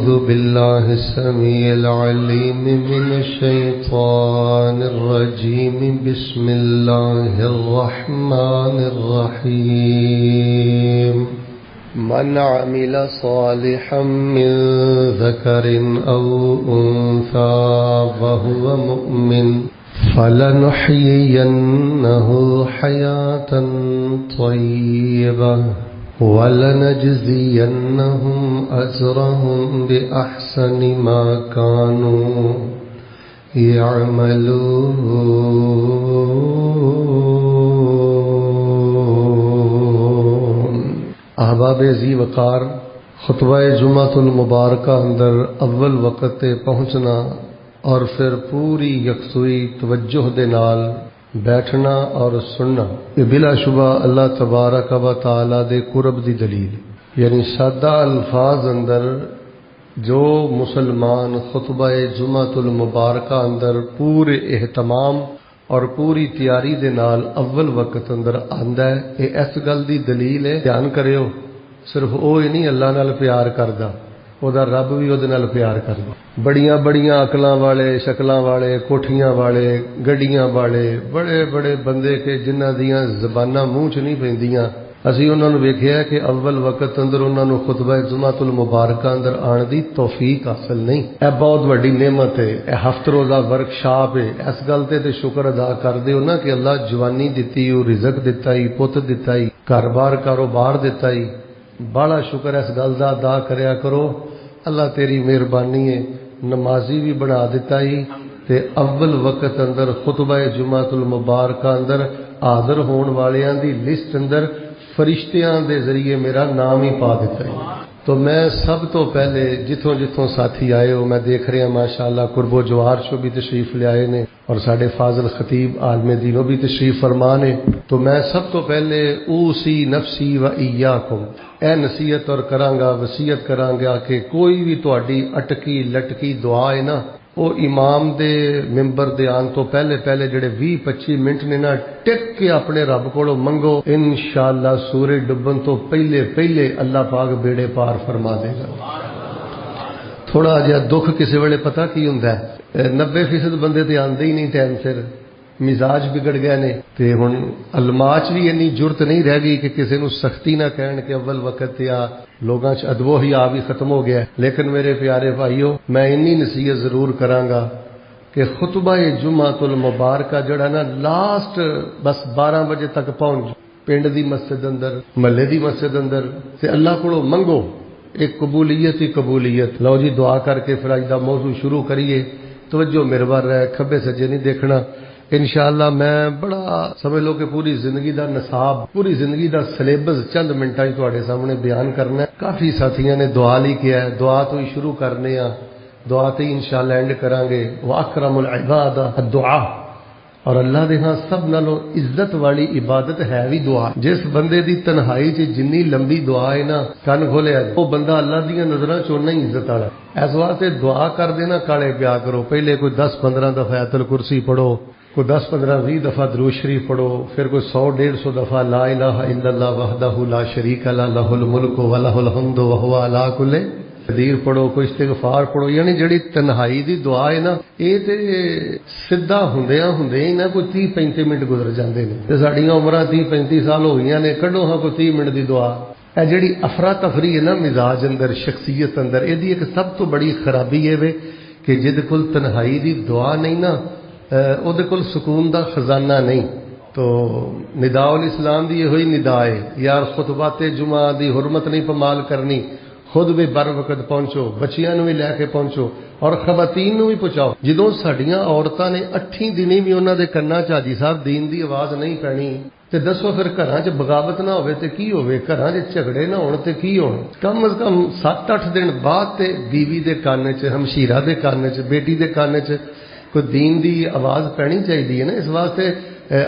أعوذ بالله السميع العليم من الشيطان الرجيم بسم الله الرحمن الرحيم من عمل صالحا من ذكر أو أنثى وهو مؤمن فلنحيينه حياة طيبة وَلَنَجْزِيَنَّهُمْ أَجْرَهُمْ بِأَحْسَنِ مَا كَانُوا يَعْمَلُونَ۔ احباب ذی وقار، خطبہ جمعۃ المبارکہ اندر اول وقت پہنچنا اور پھر پوری یکسوئی توجہ دے نال بیٹھنا اور سننا، یہ بلا شبہ اللہ تبارک و تعالی دے قرب دی دلیل، یعنی سادہ الفاظ اندر جو مسلمان خطبہ جمعۃ المبارکہ اندر پورے اہتمام اور پوری تیاری دے نال اول وقت اندر آندا ہے، یہ اس گل دی دلیل ہے۔ دھیان کریو، صرف وہ ہی نہیں اللہ نال پیار کردا، ਉਹਦਾ ਰੱਬ ਵੀ ਉਹਦੇ ਨਾਲ ਪਿਆਰ ਕਰਦਾ۔ ਬੜੀਆਂ ਬੜੀਆਂ ਅਕਲਾਂ ਵਾਲੇ, ਸ਼ਕਲਾਂ ਵਾਲੇ, ਕੋਠੀਆਂ ਵਾਲੇ, ਗੱਡੀਆਂ ਵਾਲੇ, ਬੜੇ ਬੜੇ ਬੰਦੇ ਕਿ ਜਿਨ੍ਹਾਂ ਦੀਆਂ ਜ਼ਬਾਨਾਂ ਮੂੰਹ 'ਚ ਨਹੀਂ ਪੈਂਦੀਆਂ, ਅਸੀਂ ਉਹਨਾਂ ਨੂੰ ਵੇਖਿਆ ਕਿ ਅਵਲ ਵਕਤ ਅੰਦਰ ਉਹਨਾਂ ਨੂੰ ਖੁਤਬਾ ਜੁਮਾਤੁਲ ਮੁਬਾਰਕਾ ਅੰਦਰ ਆਉਣ ਦੀ ਤੌਫੀਕ ਹਾਸਲ ਨਹੀਂ। ਇਹ ਬਹੁਤ ਵੱਡੀ ਨਿਮਤ ਹੈ, ਇਹ ਹਫ਼ਤ ਰੋਜ਼ਾ ਵਰਕਸ਼ਾਪ ਹੈ। ਇਸ ਗੱਲ ਤੇ ਸ਼ੁਕਰ ਅਦਾ ਕਰਦੇ ਹੋ ਨਾ ਕਿ ਅੱਲਾ ਜਵਾਨੀ ਦਿੱਤੀ, ਉਹ ਰਿਜ਼ਕ ਦਿੱਤਾ ਹੀ, ਪੁੱਤ ਦਿੱਤਾ ਹੀ, ਘਰ-ਬਾਰ ਕਾਰੋਬਾਰ ਦਿੱਤਾ ਹੀ। بڑا شکر اس گل دا ادا کریا کرو، اللہ تیری مہربانی ہے، نمازی بھی بنا دیتا ہی تے اول وقت اندر خطبہ جمعۃ المبارکہ اندر حاضر ہون والیاں دی لسٹ اندر فرشتیاں دے ذریعے میرا نام ہی پا دیتا ہے۔ تو میں سب تو پہلے جتوں جتوں ساتھی آئے ہو، میں دیکھ رہا ماشاءاللہ قرب و جوار شو بھی تشریف لے آئے نے اور ساڈے فاضل خطیب عالم دینوں بھی تشریف فرما نے۔ تو میں سب تو پہلے اوسی نفسی و ایاکم اے نصیحت اور کرانگا، وصیت کرانگا کہ کوئی بھی تہاڈی اٹکی لٹکی دعا ہے نا، وہ امام دے ممبر دے آن تو پہلے پہلے جڑے 20-25 منٹ نے نا ٹک کے اپنے رب کولوں منگو، انشاءاللہ سورج ڈبن تو پہلے پہلے اللہ پاک بیڑے پار فرما دے گا۔ تھوڑا جہا دکھ کسی ویلے پتہ کی ہوندا ہے، 90% بندے تے آندے ہی نہیں ٹائم سر، مزاج بگڑ گئے نے تے ہن علماء بھی اتنی جرت نہیں رہ گئی کہ کسی نو سختی نہ کہن کہ اول وقت یا لوگاں چ ادب و حیا بھی ختم ہو گیا ہے۔ لیکن میرے پیارے بھائیو، میں اتنی نصیحت ضرور کراں گا کہ خطبہ جمعۃ المبارکہ جڑا نا لاسٹ بس 12 بجے تک پہنچ پنڈ دی مسجد اندر، محلے دی مسجد اندر تے اللہ کولوں منگو، ایک قبولیت ہی قبولیت۔ لو جی دعا کر کے پھر اج دا موضوع شروع کریے، توجہ مرور ہے، کھبے سجے نہیں دیکھنا۔ انشاءاللہ میں بڑا سمجھ لو کہ پوری زندگی دا نصاب، پوری زندگی دا سلیبس چند منٹاں ہی تواڈے سامنے بیان کرنا ہے۔ کافی ساتھیاں نے دعا لی کیا ہے، دعا تو ہی شروع کرنے ہاں، دعا تے انشاءاللہ اینڈ کران گے۔ واکرم العباد الدعاء، اور اللہ دے ہاں سب نالوں عزت والی عبادت ہے بھی دعا۔ جس بندے دی تنہائی چ جنی لمبی دعا ہے نا، کن کھولیا وہ بندہ اللہ دیاں نظراں چ اُنّا ہی عزت والا۔ اس واسطے دعا کر دینا کالے پیا کرو، پہلے کوئی 10-15 دفعہ آیت الکرسی پڑھو، کوئی 10-15-20 دفعہ درود شریف پڑھو، پھر کوئی 100-150 دفعہ لا الہ الا اللہ وحدہ لا شریک لہ لہ الملک و لہ الحمد وہو علی کل قدیر پڑھو، کوئی استغفار پڑھو۔ یعنی جڑی تنہائی دی دعا ہے نا، یہ تے سیدھا ہوندیاں ہی نا کوئی 30-35 منٹ گزر جاندے نے تے ساڈیاں عمراں 30-35 سال ہو گئیاں نے، کڈو ہاں کوئی 30 منٹ دی دعا۔ اے جڑی افراتفری ہے نا مزاج اندر، شخصیت اندر، یہ دی ایک سب تو بڑی خرابی ہے وے کہ جد کول تنہائی دی دعا نہیں نا، او دے کول سکون دا خزانہ نہیں۔ تو نداء الاسلام دی یہ ہوئی نداء ہے، یار خطبات جمعہ دی حرمت نہیں پمال کرنی، خود بھی بر وقت پہنچو، بچیاں نو بھی لے کے پہنچو اور خواتین نو بھی پہنچاؤ۔ جدوں ساڈیاں عورتاں نے 8 دن بھی انہاں دے کناں چ حاجی صاحب دین دی آواز نہیں پینی تے دسو پھر گھراں چ بغاوت نہ ہوے تے کی ہوے، گھراں چ جھگڑے نہ ہون تے کی ہون۔ کم از کم 7-8 دن بعد تے بیوی دے کان چ، ہمشیرہ دے کان چ، بیٹی دے کان چ کوئی دین دی آواز پینی چاہیے نا۔ اس واسطے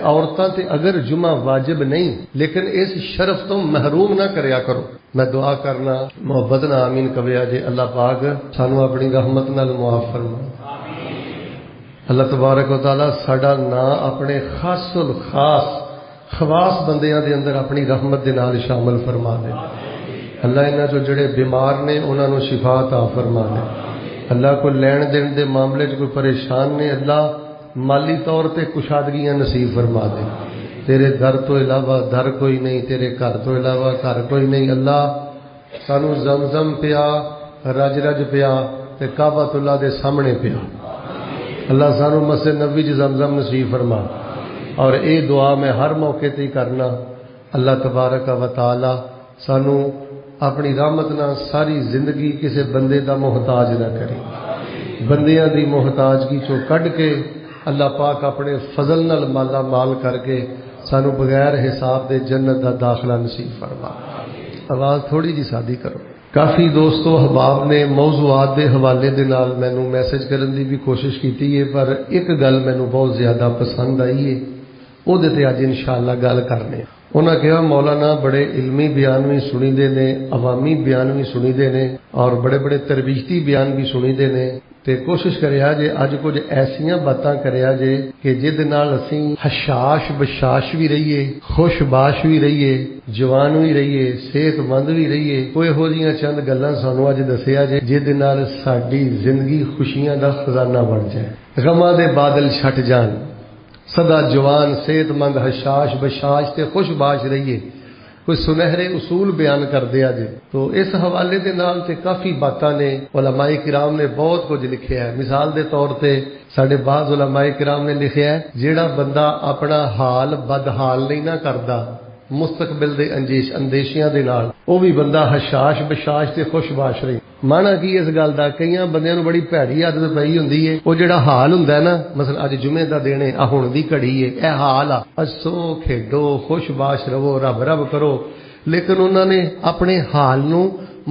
عورتاں تے اگر جمعہ واجب نہیں لیکن اس شرف تو محروم نہ کریا کرو۔ میں دعا کرنا محبت نہ آمین کبیا جے اللہ پاک سانو اپنی رحمت نال معاف فرمائے۔ اللہ تبارک و تعالی ساڈا نا اپنے خاص الخاص خواص بندیاں دے اندر اپنی رحمت دے نال شامل فرما دے۔ اللہ انہاں چوں جڑے بیمار نے انہاں نوں شفا عطا فرما دے۔ اللہ کو لین دین دے معاملے کوئی پریشان نے، اللہ مالی طور تے کشادگیاں نصیب فرما دے۔ تیرے در تو علاوہ در کوئی نہیں، تیرے گھر تو علاوہ گھر کوئی نہیں۔ اللہ سانو زمزم پیا، رج رج پیا تے کعبۃ اللہ دے سامنے پیا۔ اللہ سانو مسجد نبوی چ زمزم نصیب فرما، اور اے دعا میں ہر موقع تے کرنا، اللہ تبارک و تعالی سانو اپنی رحمت نہ ساری زندگی کسی بندے دا محتاج نہ کرے، بندیاں دی محتاجگی چوں کڈ کے اللہ پاک اپنے فضل نال مالا مال کر کے سانو بغیر حساب دے جنت دا داخلہ نصیب فرما۔ آواز تھوڑی جی سادی کرو۔ کافی دوستو احباب نے موضوعات دے حوالے دے نال مینوں میسج کرن دی بھی کوشش کیتی ہے، پر ایک گل مینوں بہت زیادہ پسند آئی ہے، او دے تے اج انشاءاللہ گل کرنے۔ انہاں کہا مولانا بڑے علمی بیان بھی سنی دے نے، عوامی بیان بھی سنی دے نے، اور بڑے بڑے تربیتی بیان بھی سنی دے نے، تے کوشش کریا جے اج کچھ ایسیاں باتاں کریا جے کہ جد نال اسیں حشاش بشاش بھی رہیے، خوش باش بھی رہیے، جوان بھی رہیے، صحت مند بھی رہیے۔ کوئی ہو جیاں چند گلاں سانو اج دسیا جے جد نال ساڈی زندگی خوشیاں دا خزانہ بن جائے، غماں دے بادل چھٹ جان، سدا جوان صحت مند حشاش بشاش تے خوش باش رہیے۔ کوئی سنہرے اصول بیان کر دیا جے تو اس حوالے دے نال تے کافی باتاں نے، علماء کرام نے بہت کچھ لکھیا ہے۔ مثال دے طور تے ساڈے بعض علماء کرام نے لکھیا ہے جیڑا بندہ اپنا حال بدحال نہیں نہ کردا مستقبل دے اندیشیاں دے نال، وہ بھی بندہ حشاش بشاش تے خوش باش رہے۔ مانا کی اس گل دا کئیاں بندیاں نوں بڑی بھیڑی عادت پئی ہوندی ہے، وہ جڑا حال ہوندا ہے نا، مثلا اج جمعے دا دن ہے، ہن دی گھڑی ہے، اے حال آ، ہسو کھیڈو خوش باش رہو رب رب کرو، لیکن انہوں نے اپنے حال نوں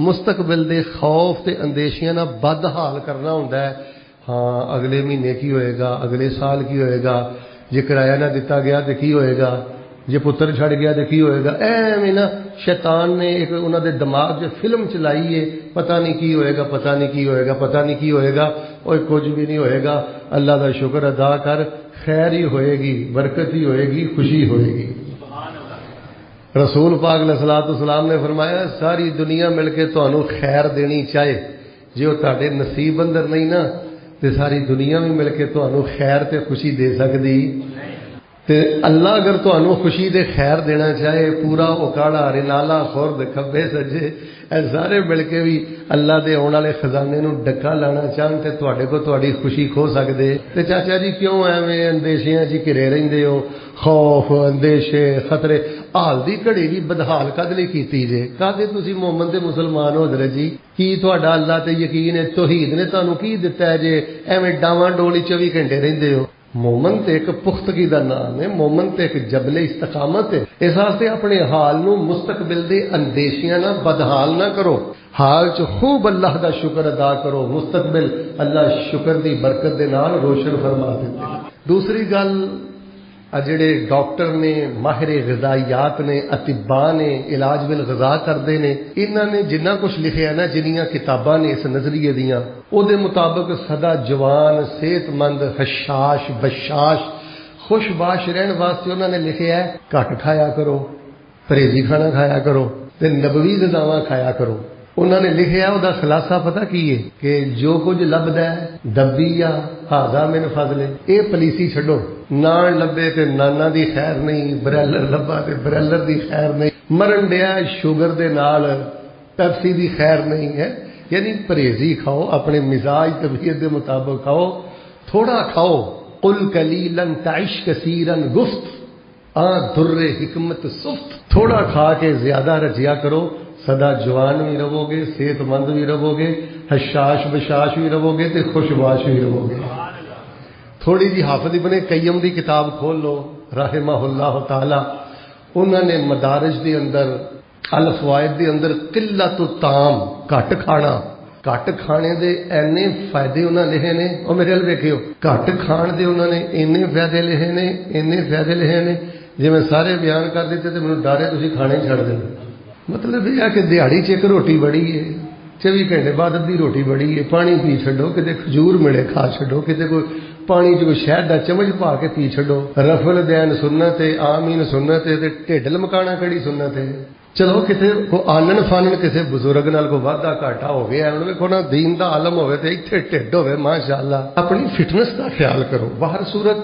مستقبل دے خوف تے اندیشیاں نال بد حال کرنا ہوندا ہے۔ ہاں اگلے مہینے کی ہوئے گا، اگلے سال کی ہوئے گا، جے کرایہ نہ دتا گیا تے کی ہوئے گا، جے پتر چھڑ گیا تو کی ہوئے گا۔ ایویں نا شیطان نے ایک انہوں دے دماغ جو فلم چلائی ہے، پتہ نہیں کی ہوئے گا، پتہ نہیں کی ہوئے گا، پتہ نہیں کی ہوئے گا، اور کچھ بھی نہیں ہوئے گا۔ اللہ دا شکر ادا کر، خیر ہی ہوئے گی، برکت ہی ہوئے گی، خوشی ہوئے گی۔ رسول پاک علیہ الصلوۃ والسلام نے فرمایا ساری دنیا مل کے تانوں خیر دینی چاہے، جے وہ تہاڈے نصیب اندر نہیں نا تے ساری دنیا بھی مل کے تانوں خیر تے خوشی دے سکدی۔ تے اللہ اگر تانوں خوشی دے خیر دینا چاہے، پورا اکاڑا رنالا خورد کھبے سجے اے سارے مل کے بھی اللہ دے آن والے خزانے نوں ڈکا لانا چاہن تے تواڈے کو تواڈی خوشی کھو سکدے۔ تے چاچا جی کیوں ایویں اندیشیاں جی گھرے رہندے ہو، خوف اندیشے خطرے، حال دی گھڑی بھی بدحال کد لئی کیتی جے؟ کدے تسی مومن تے مسلمان ہو حضرت جی؟ کی تہاڈا اللہ تے یقین ہے؟ توحید نے تانوں کی دتا ہے جے ایویں ڈاواں ڈولی 24 گھنٹے رہندے ہو؟ مومن تے ایک پختگی دا نام ہے، مومن تے ایک جبل استقامت ہے۔ اس واسطے اپنے حال نو مستقبل دے اندیشیاں نہ بدحال نہ کرو، حال چ خوب اللہ دا شکر ادا کرو، مستقبل اللہ شکر دی برکت دے نال روشن فرما دیتے۔ دوسری گل، جڑے ڈاکٹر نے، ماہر غذائیات نے، اطباء نے، علاج بالغذا کردے نے، انہاں نے جنہ کچھ لکھیا نا، جنیاں کتاباں نے اس نظریے دیاں، او دے مطابق سدا جوان صحت مند حشاش بشاش خوش باش رہن واسطے انہوں نے لکھیا ہے گھٹ کھایا کرو، پرہیزی کھانا کھایا کرو تے نبوی غذاواں کھایا کرو۔ انہوں نے لکھیا او دا خلاصہ پتہ کی ہے کہ جو کچھ لبدا ہے دبی یا ہاضا من فضل، اے پلیسی چھڈو، نان لبے تے نانا دی خیر نہیں، بریلر لبا تے بریلر دی خیر نہیں، مرن ڈیا شوگر دے نال پیپسی دی خیر نہیں ہے۔ یعنی پرہیزی کھاؤ، اپنے مزاج طبیعت دے مطابق کھاؤ، تھوڑا کھاؤ، قل قلیلا تعش کثیرا گفت در حکمت سفت، تھوڑا کھا کے زیادہ رجیا کرو، سدا جوان بھی رہو گے، صحت مند بھی رہو گے، حشاش بشاش بھی رہو گے تے خوش باش بھی رہو گے۔ تھوڑی جی حافظ ابن قیم دی کتاب کھول لو رحمہ اللہ تعالی، انہوں نے مدارج دے اندر الفوائد دے اندر قلت الطعام، گھٹ کھانا، گھٹ کھانے دے اینے فائدے انہوں نے لکھے نے، اور میرے ال ویکھیو گھٹ کھان دے انہوں نے اینے فائدے لکھے نے، اینے فائدے لکھے نے، جی میں سارے بیان کر دیتے تو مینوں ڈر ہے تسی کھانے چھڑ دیں۔ مطلب یہ ہے کہ دیہڑی چ ایک روٹی بڑی ہے، 24 گھنٹے بعد ادھی روٹی بڑی ہے، پانی پی چھڈو، کتے کھجور ملے کھا چھڈو، کتے کوئی پانی چ کوئی شہد دا چمچ پا کے پی چھڈو، رفل دین سنت ہے، آمین سنت ہے، تے ٹھڈ لمکانا کیڑی سنت ہے؟ چلو کسی کو آنن فانن کسی بزرگ نال کو واਧਾ گھاٹا ہو گیا ہن ویکھو نا دین دا عالم ہوے تے ایتھے ٹھڈ ہوے ماشاءاللہ اپنی فٹنس دا خیال کرو باہر صورت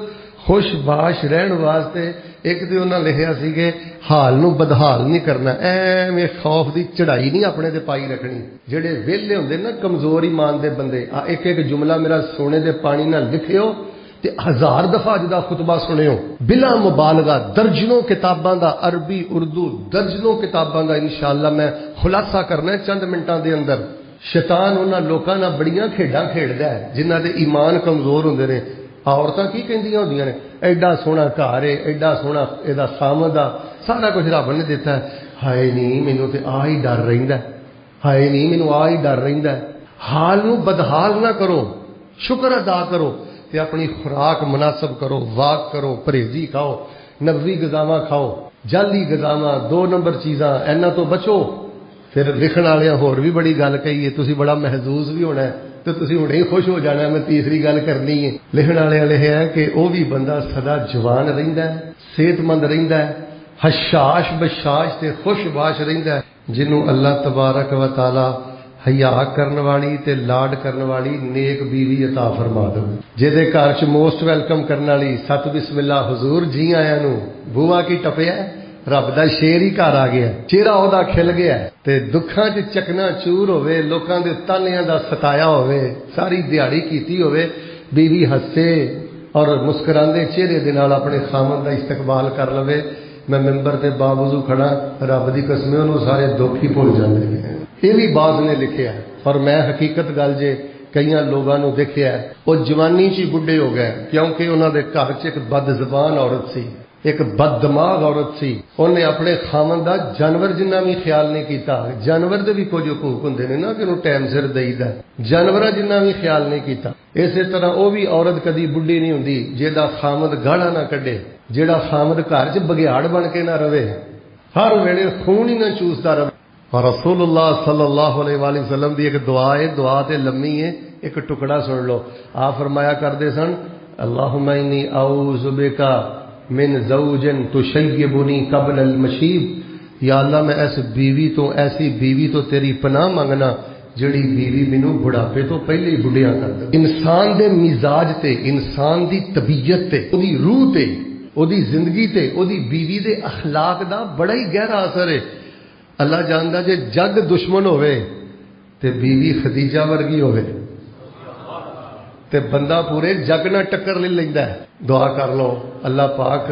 خوش باش رہن واسطے ایک تے انہاں لکھیا سی کہ حال نو بدحال نہیں کرنا ایویں خوف دی چڑھائی نہیں اپنے تے پائی رکھنی جڑے ویلے ہوندے نا کمزور ایمان دے بندے ایک ایک جملہ میرا سونے دے پانی نال لکھیو تے 1000 دفعہ جدا خطبہ سنیو بلا مبالغہ درجنوں کتاباں دا عربی اردو درجنوں کتاباں دا انشاءاللہ میں خلاصہ کرنا ہے چند منٹاں دے اندر شیطان انہاں لوکاں نال بڑیاں کھیڈاں کھیڈدا ہے جنہاں دے ایمان کمزور ہوندے نے عورتاں کی کہندیاں ہوندیاں نے ایڈا سونا گھر ہے ایڈا سونا ایدا خامد آ سارا کچھ رب نے دیتا ہے ہائے نہیں مینوں تے آ ہی ڈر رہندا ہے ہائے نہیں مینوں آ ہی ڈر رہندا ہے حال نو بدحال نہ کرو شکر ادا کرو تے اپنی خوراک مناسب کرو واک کرو پرہیزی کھاؤ نبوی غذاواں کھاؤ جعلی غذاواں 2 نمبر چیزاں اینا تو بچو پھر لکھن والیاں ہور بھی بڑی گل کہی ہے تسی بڑا محظوظ بھی ہونا ہے تو تسی ہنے ہی خوش ہو جانا ہے میں تیسری گل کرنی ہے لکھن والے لکھیا ہے کہ وہ بھی بندہ سدا جوان رہندا ہے صحت مند رہندا ہے حشاش بشاش تے خوش باش رہندا ہے جنوں اللہ تبارک و تعالی حیا کرن والی تے لاڈ کرن والی نیک بیوی عطا فرما دے جے گھر چ موسٹ ویلکم کرن والی ست بسم اللہ حضور جی آیاں نو بوا کی ٹپیا رب دا شیر ہی گھر آ گیا چہرہ او دا کھل گیا تے دکھاں چ چکنا چور ہوے لوکاں دے تانیاں دا ستایا ہوے ساری دیہاڑی کیتی ہوے بیوی ہسے اور مسکراندے چہرے دے نال اپنے خامن دا استقبال کر لوے میں ممبر تے باوضو کھڑا رب دی قسم انہوں سارے دکھ ہی بھول جاندے ہیں یہ بھی بعض نے لکھیا ہے اور میں حقیقت گل جے کئی لوگوں نے دیکھا ہے وہ جوانی چ بڈھے ہو گئے کیونکہ انہوں نے گھر چ ایک بد زبان عورت سی ایک بد دماغ عورت سی انہیں اپنے خامن دا جانور جنہ بھی خیال نہیں کیتا جانور دے بھی کچھ حقوق ہوندے نے نا کہ انہوں ٹائم سر دئیدا جانور جنہ بھی خیال نہیں کیتا اسی طرح وہ بھی عورت کدی بڈھی نہیں ہوندی جہدا خامد گاڑا نہ کڈے جہاں خامد گھر چ بگیاڑ بن کے نہ رہے ہر ویلے خون ہی نہ چوستا رہے اور رسول اللہ صلی اللہ علیہ وآلہ وسلم دی ایک دعا ہے دعا تے لمبی ہے ایک ٹکڑا سن لو آپ فرمایا کرتے سن اللہم انی اعوذ بک من زوج تشیبنی قبل المشیب یا اللہ میں ایسی بیوی تو تیری پناہ مانگنا جڑی بیوی مینوں بڑھاپے تو پہلے ہی بڑھیا کر دے انسان دے مزاج تے انسان دی طبیعت تے او دی روح تے او دی زندگی تے او دی بیوی دے اخلاق دا بڑا ہی گہرا اثر ہے اللہ جاندا جے جگ دشمن ہوئے تے بیوی خدیجہ ورگی ہوئے تے بندہ پورے جگ نہ ٹکر لے لیندا ہے دعا کر لو اللہ پاک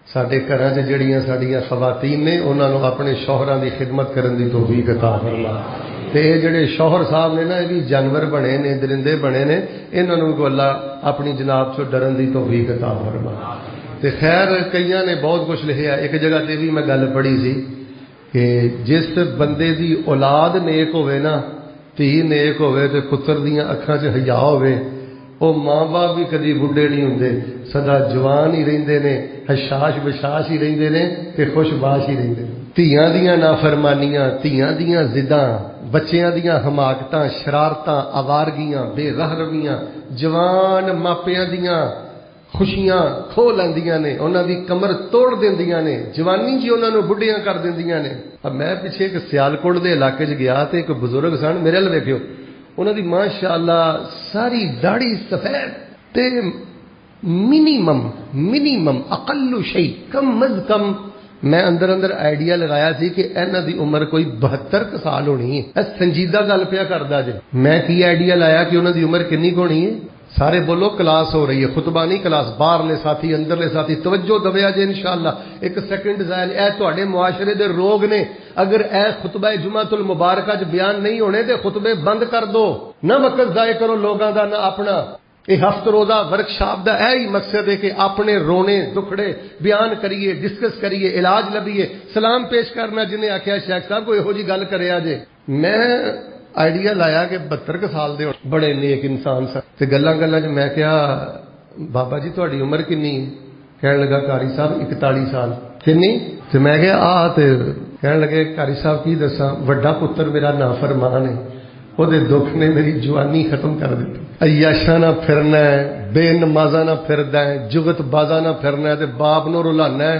ساڈے گھراں چ جڑیاں ساڈیاں خواتین نے انہاں نوں اپنے شوہراں دی خدمت کرن دی توفیق عطا فرما تے اے جڑے شوہر صاحب نے نا اے بھی جانور بنے نے درندے بنے نے انہاں نوں اللہ اپنی جناب چوں ڈرن دی توفیق عطا فرما تے خیر کئیاں نے بہت کچھ لکھیا ایک جگہ تے بھی میں گل پڑھی سی کہ جس بندے دی اولاد نیک ہوئے نا تھی نیک ہوئے تے پتر دیاں اکھاں چ حیا ہوئے وہ ماں باپ بھی کدی بڈھے نہیں ہوندے سدا جوان ہی رہندے نے حشاش بشاش ہی رہندے نے تے خوش باش ہی رہندے نے دھیاں دیاں نافرمانیاں دھیاں دیاں ضداں بچیاں دیاں حماقتاں شرارتاں آوارگیاں بے رحمیاں جوان ماپیاں دیاں خوشیاں کھو لیندیاں نے انہاں دی کمر توڑ دیندیاں نے جوانی جی انہاں نوں بڈھیاں کر دیندیاں نے اب میں پیچھے ایک سیالکوٹ دے علاقے چ گیا تے ایک بزرگ سن میرے ال ویکھیو انہاں دی ماشاءاللہ ساری داڑھی سفید تے منیمم اقل شیء کم از کم میں اندر آئیڈیا لگایا سی کہ انہاں دی عمر کوئی 72 سال ہونی ہے اے سنجیدہ گل پیا کردا جے میں کی آئیڈیا لایا کہ انہاں دی عمر کنی ہونی ہے سارے بولو کلاس ہو رہی ہے خطبہ نہیں کلاس باہر لے ساتھی اندر لے ساتھی توجہ دویا جے انشاءاللہ ایک سیکنڈ ظاہر اے تواڈے معاشرے دے روگ نے اگر اے خطبہ جمعۃ المبارکہ چ بیان نہیں ہونے تے خطبے بند کر دو نہ وقت ضائع کرو لوگاں دا نہ اپنا یہ ہفت روزہ ورکشاپ دا اے ہی مقصد ہے کہ اپنے رونے دکھڑے بیان کریے ڈسکس کریے علاج لبیے سلام پیش کرنا جنہیں آخیا شیخ صاحب کوئی یہو جی گل کرے جے میں آئیڈیا لایا کہ 72 سال دے بڑے نیک انسان سن تے گلاں چ میں کہا بابا جی تہاڈی عمر کنی کہن لگا قاری صاحب 41 سال کنی تے میں کہا تے کہن لگے قاری صاحب کی دساں وڈا پتر میرا نافرمان ہے وہ دکھ نے میری جوانی ختم کر دیتی عیاشاں نہ پھرنا ہے بے نمازاں نہ پھردا ہے جگت بازاں نہ پھرنا ہے تے باپ نو رلانا ہے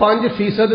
5%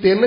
3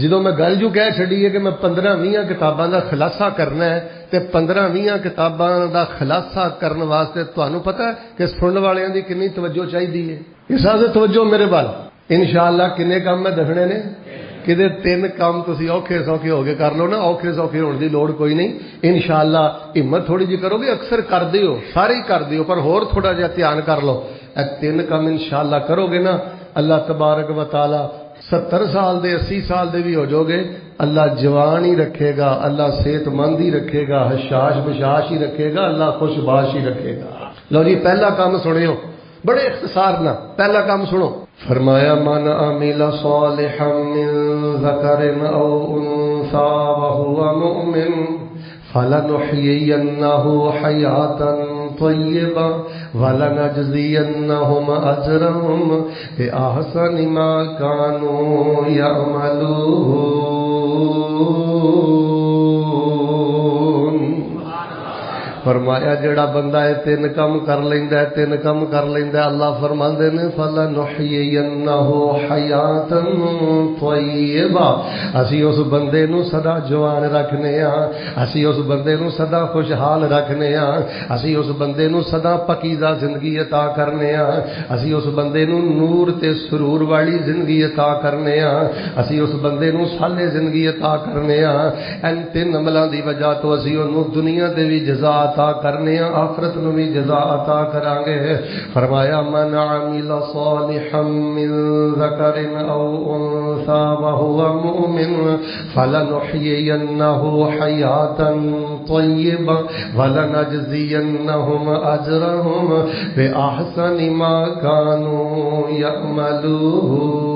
جدوں میں گل جو کہہ چھڈی ہے کہ میں 15-20 کتاباں دا خلاصہ کرنا ہے تے 15-20 کتاباں دا خلاصہ کرن واسطے تانوں پتہ ہے کہ سنن والیاں دی کنی توجہ چاہیے ہے. اس واسطے توجہ میرے بال انشاءاللہ کنے کام میں دسنے نے کدے 3 کام تسی اوکھے سوکھے ہو کے کر لو نا. اوکھے سوکھے ہونے دی لوڑ کوئی نہیں. انشاءاللہ ہمت تھوڑی جی کرو گے, اکثر کر دیو, سارے ہی کر دیو, پر ہور تھوڑا جہا دھیان کر لو. اے 3 کام انشاءاللہ کرو گے نا, اللہ تبارک و تعالی 70 سال دے 80 سال دے بھی ہو جو گے, اللہ جوان ہی رکھے گا, اللہ صحت مند ہی رکھے گا, حشاش بشاش ہی رکھے گا, اللہ خوش باش ہی رکھے گا. لو جی پہلا کام سنیو بڑے اختصار نہ, پہلا کام سنو. فرمایا من عمل صالحا من ذکر او انثى وهو مؤمن فلنحيينه حياة طيبة ولنجزينهم أجرهم بأحسن ما كانوا يعملون. فرمایا جڑا بندہ ہے 3 کام کر لیندا ہے, 3 کام کر لیندا ہے, اللہ فرماندے نے فلنحيينه حیاتا طیبہ, اسی اس بندے نو سدا جوان رکھنے ہاں, اسی اس بندے نو سدا خوشحال رکھنے ہاں, اسی اس بندے نو سدا پاکیزہ زندگی عطا کرنے ہاں, اسی اس بندے نو نور تے سرور والی زندگی عطا کرنے ہاں, اسی اس بندے نو صالح زندگی عطا کرنے ہاں. ان 3 عملاں دی وجہ تو اسی اونوں دنیا تے وی جزا عطا کرنے ہیں, آخرت میں بھی جزا عطا کریں گے. فرمایا من عمل صالحا من ذکر او انثى وهو مؤمن فلنحيينه حیاتا طیبا ولنجزینهم اجرهم باحسن ما كانوا يعملون.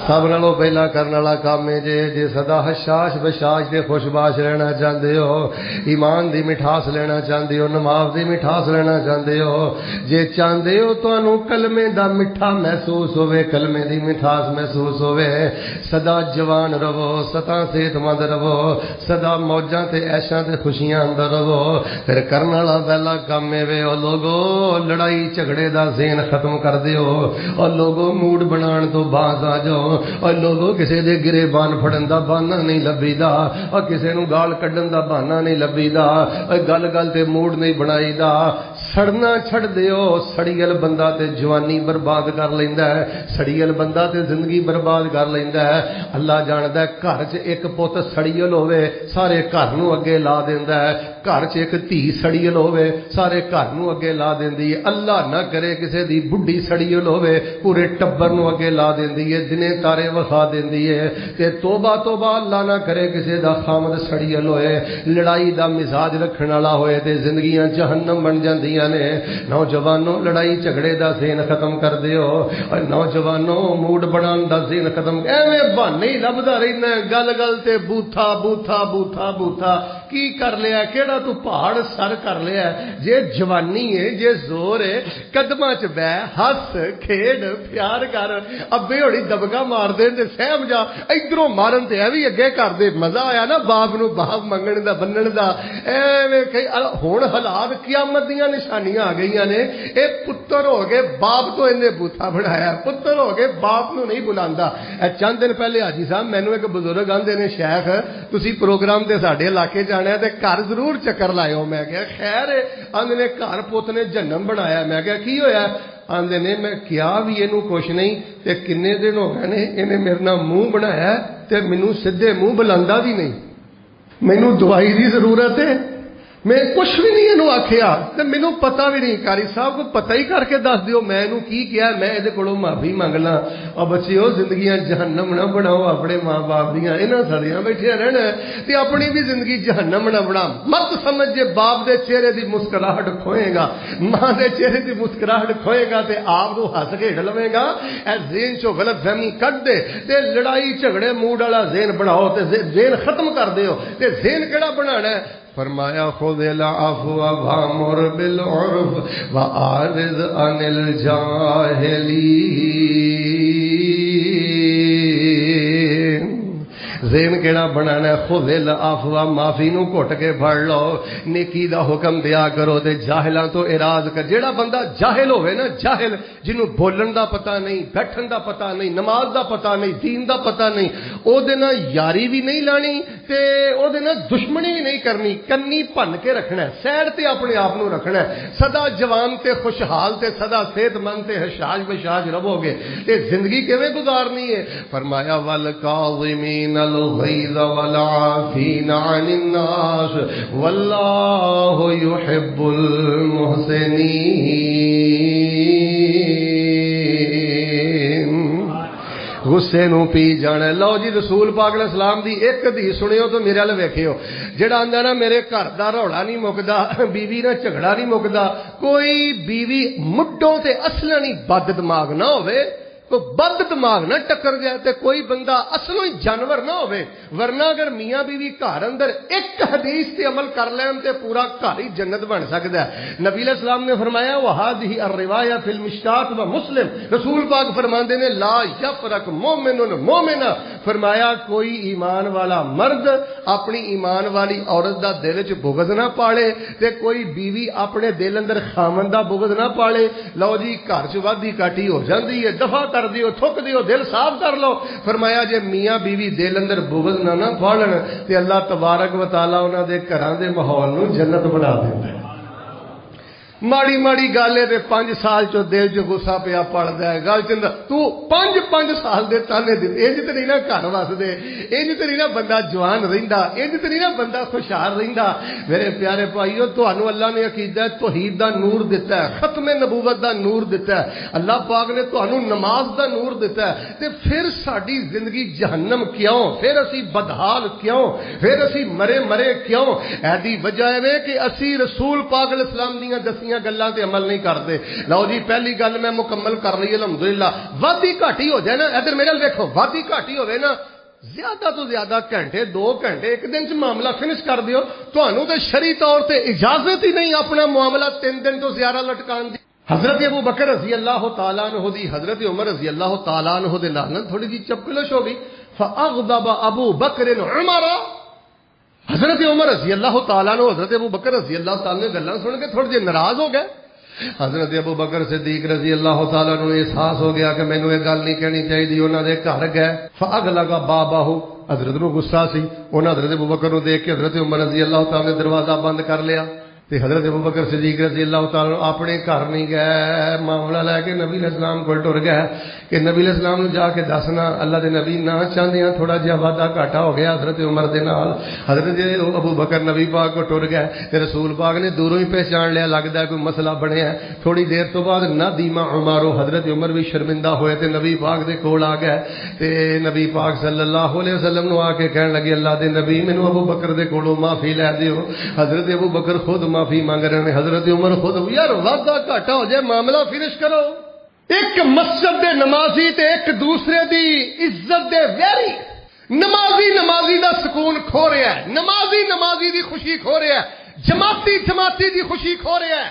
سب نالوں پہلا کرنے والا کام ہے جے سدا حشاش بشاش دے خوش باش رہنا چاہتے ہو, ایمان دی مٹھاس لینا چاہتے ہو, نماز دی مٹھاس لینا چاہتے ہو, جے چاہتے ہو تو انہوں کلمے دا مٹھا محسوس ہوئے, کلمے دی مٹھاس محسوس ہوئے, سدا جوان رہو, سدا صحت مند رہو, سدا موجاں تے عیشاں تے خوشیاں اندر رہو. پھر کرنے والا پہلا کام ہے وے او لوگو لڑائی جھگڑے دا ذہن ختم کر دیو, اور لوگو موڈ بنان تو باز آ جاؤ, اور لوگوں کسی دے گرے بان پھڑن دا بہانہ نہیں لبھی دا, اور کسی نو گال کڈن دا بہانہ نہیں لبھی دا, اور گل گل تے موڈ نہیں بنائی دا. سڑنا چھڑ دیو, سڑیل بندہ تے جوانی برباد کر لیندا ہے, سڑیل بندہ تے زندگی برباد کر لیندا ہے. اللہ جاندا ہے گھر 'چ ایک پوت سڑیل ہوے سارے گھر نو اگے لا دیندا ہے, گھر 'چ ایک دھی سڑیل ہوے سارے گھر نو اگے لا دیندی ہے. اللہ نہ کرے کسی دی بڈھی سڑیل ہوے پورے ٹبر نو اگے لا دیندی ہے, دنے تارے وخا دیندی ہے. تے توبہ توبہ اللہ نہ کرے کسی دا خامد سڑیل ہوئے, لڑائی دا مزاج رکھن والا ہوئے تے زندگیاں جہنم بن جاندیاں نے. نوجوانوں لڑائی جھگڑے دا ذہن ختم کر دیو, اور نوجوانوں موڈ بنان دا ذہن ختم, ایویں بہانے ہی لبدا رہنا, گل گل تے بوتھا بوتھا بوتھا بوتھا کی کر لیا, کیڑا تو پہاڑ سر کر لیا. جے جوانی ہے, جے زور ہے, قدماں چ بہ ہس کھیڈ پیار کر, ابے ہوڑی دبکا مار دے تے سہم جا, ادھروں مارن تے ایویں اگے کر دے. مزہ آیا نا باپ نو باپ منگن دا بنن دا. ایویں ہن حالات قیامت دیاں نشانیاں آ گئیاں نے. اے پتر ہو گئے باپ تو انہیں بوتھا بنایا, پتر ہو گئے باپ نو نہیں بلاندا. اے چند دن پہلے حاجی صاحب مینوں ایک بزرگ آندے نے, شیخ تسی پروگرام تے ساڈے علاقے جانا ہے تے گھر ضرور چکر لائیو. میں کہا خیر ہے. آندے نے گھر پوت نے جنم بنایا. میں کہا کی ہویا؟ آندے نے میں کیا بھی اینو کچھ نہیں, تے کنے دن ہو گئے نے انہیں میرے نال منہ بنایا تے مینوں سیدھے منہ بلاندا بھی نہیں. مینوں دوائی دی ضرورت ہے, میں کچھ بھی نہیں اینو آکھیا تے مینوں پتہ بھی نہیں. قاری صاحب کو پتہ ہی کر کے دس دیو میں اینو کی کیا, میں ادے کولوں معافی منگ لاں. او بچیو زندگیاں جہنم نہ بناؤ اپنے ماں باپ دیاں, انہاں سڑیاں بیٹھے رہنا تے اپنی بھی زندگی جہنم نہ بنا. مت سمجھ جے باپ دے چہرے دی مسکراہٹ کھوئے گا, ماں دے چہرے دی مسکراہٹ کھوئے گا تے آپ کو ہس کھیڈ لوے گا. اے ذہن چوں غلط فہمی کڈ دے تے لڑائی جھگڑے موڈ والا ذہن بناؤ تے ذہن ختم کر دیو. تے ذہن کیڑا بنانا ہے؟ فرمایا خذ العفو وامر بالعرف واعرض عن الجاہلین. ذہن کیڑا بنانا ہے؟ خذ العفو، معافی نو گھٹ کے پھڑ لو، نیکی دا حکم دیا کرو تے جاہلاں تو اعراض کر۔ جیڑا بندہ جاہل ہوئے نا، جاہل جنوں بولن دا پتہ نہیں، بیٹھن دا پتہ نہیں، نماز دا پتہ نہیں، دین دا پتہ نہیں، او دے نال یاری بھی نہیں لانی تے او دے نال دشمنی بھی نہیں کرنی، کنی بھن کے رکھنا ہے، سیڈ تے اپنے آپ نو رکھنا ہے، سدا جوان تے خوشحال تے سدا صحت مند تے حشاش بشاش رہو گے تے زندگی کیویں گزارنی ہے؟ فرمایا والکاظمین الغیظ والعافین عن الناس واللہ یحب المحسنین۔ غصے نو پی جانا۔ لو جی رسول پاک علیہ السلام دی ایک حدیث سنیو تو میرے ول ویکھیو، جڑا آندا نا میرے گھر دا رولا نہیں مکدا، بیوی نہ جھگڑا نہیں مکدا، کوئی بیوی مڈوں تے اصلا نہیں بد دماغ نہ ہوے، کوئی بد دماغ نہ ٹکر جائے تے کوئی بندہ اصلوں ہی جانور نہ ہوئے، ورنہ اگر میاں بیوی گھر اندر ایک حدیث تے عمل کر لین تے پورا گھر ہی جنت بن سکتا ہے۔ نبی علیہ السلام نے فرمایا وہذہ الروایہ فی المشکات و مسلم، رسول پاک فرماندے نے لا یفرق مومن مومنا، فرمایا کوئی ایمان والا مرد اپنی ایمان والی عورت دا دل وچ بغض نہ پالے تے کوئی بیوی اپنے دل اندر خامن دا بغض نہ پالے۔ لو جی گھر چ وادی کاٹی ہو جاندی ہے، دفع کر دیو، تھک دیو، دل صاف کر لو۔ فرمایا جے میاں بیوی دل اندر بغض نہ پالن تے اللہ تبارک و تعالی انہاں دے گھراں دے ماحول نو جنت بنا دیندا ہے۔ ماڑی ماڑی گل ہے تے 5 سال چو دل چ غصہ پیا پڑدا ہے، گل چند تو 5 سال دے تانے دے، انج تے نہیں نا گھر وسدے، انج تے نہیں نا بندہ جوان رہندا، انج تے نہیں نا بندہ خوشحال رہندا۔ میرے پیارے بھائیو، تانوں اللہ نے عقیدہ توحید دا نور دتا ہے، ختم نبوت دا نور دتا ہے، اللہ پاک نے تانوں نماز دا نور دتا ہے، تے پھر ساڈی زندگی جہنم کیوں؟ پھر اسی بدحال کیوں؟ پھر اسی مرے کیوں؟ ایدی وجہ ہے کہ اسی رسول پاک علیہ السلام دیاں گلاں تے عمل نہیں کرتے۔ لو جی پہلی گل میں مکمل کر لی الحمدللہ، وادی گھاٹی ہو جائے نا، ادھر میرے دیکھو، وادی گھاٹی ہوئے نا، زیادہ تو زیادہ گھنٹے 2 گھنٹے ایک دن چ معاملہ فنش کر دیو، تانوں تے شرعی طور تے اجازت ہی نہیں اپنا معاملہ 3 دن تو زیادہ لٹکان دی۔ حضرت ابو بکر رضی اللہ تعالیٰ عنہ دی حضرت عمر رضی اللہ تعالیٰ عنہ دے نال تھوڑی جی چپکلش ہو گئی، فاغضب ابو بکر عمر، حضرت عمر رضی اللہ تعالیٰ عنہ حضرت ابو بکر رضی اللہ تعالیٰ نے گلاں سن کے تھوڑے جے ناراض ہو گئے۔ حضرت ابو بکر صدیق رضی اللہ تعالیٰ عنہ احساس ہو گیا کہ مینوں یہ گل نہیں کہنی چاہیے، انہاں دے گھر گئے، فاغلق بابہ، حضرت نو غصہ سی، انہاں حضرت ابو بکر نو دیکھ کے حضرت عمر رضی اللہ تعالیٰ نے دروازہ بند کر لیا تے حضرت ابو بکر صدیق رضی اللہ تعالیٰ عنہ اپنے گھر نہیں گئے، معاملہ لے کے نبی علیہ السلام کو ٹر گئے کہ نبی علیہ السلام نے جا کے دسنا اللہ دے نبی نہ چاہتے ہیں تھوڑا جہا وعدہ گھاٹا ہو گیا حضرت عمر دے نال۔ حضرت ابو بکر نبی پاک کو ٹر گئے تے رسول پاک نے دوروں ہی پہچان لیا، لگتا ہے کوئی مسئلہ بنیا ہے۔ تھوڑی دیر تو بعد نہ دیما عمارو، حضرت عمر بھی شرمندہ ہوئے تے نبی پاک دے کول آ گئے تے نبی پاک صلی اللہ علیہ وسلم نو آ کے کہن لگے اللہ دے نبی مینوں ابو بکر دے کولوں معافی لے دیو۔ حضرت ابو بکر خود معافی مانگ رہے ہیں، حضرت عمر خود، یار وعدہ گھاٹا ہو جائے معاملہ فنش کرو۔ ایک مسجد دے نمازی تے ایک دوسرے دی عزت دے ویری، نمازی دا سکون کھو رہا ہے، نمازی دی خوشی کھو رہا ہے، جماعتی دی خوشی کھو رہا ہے۔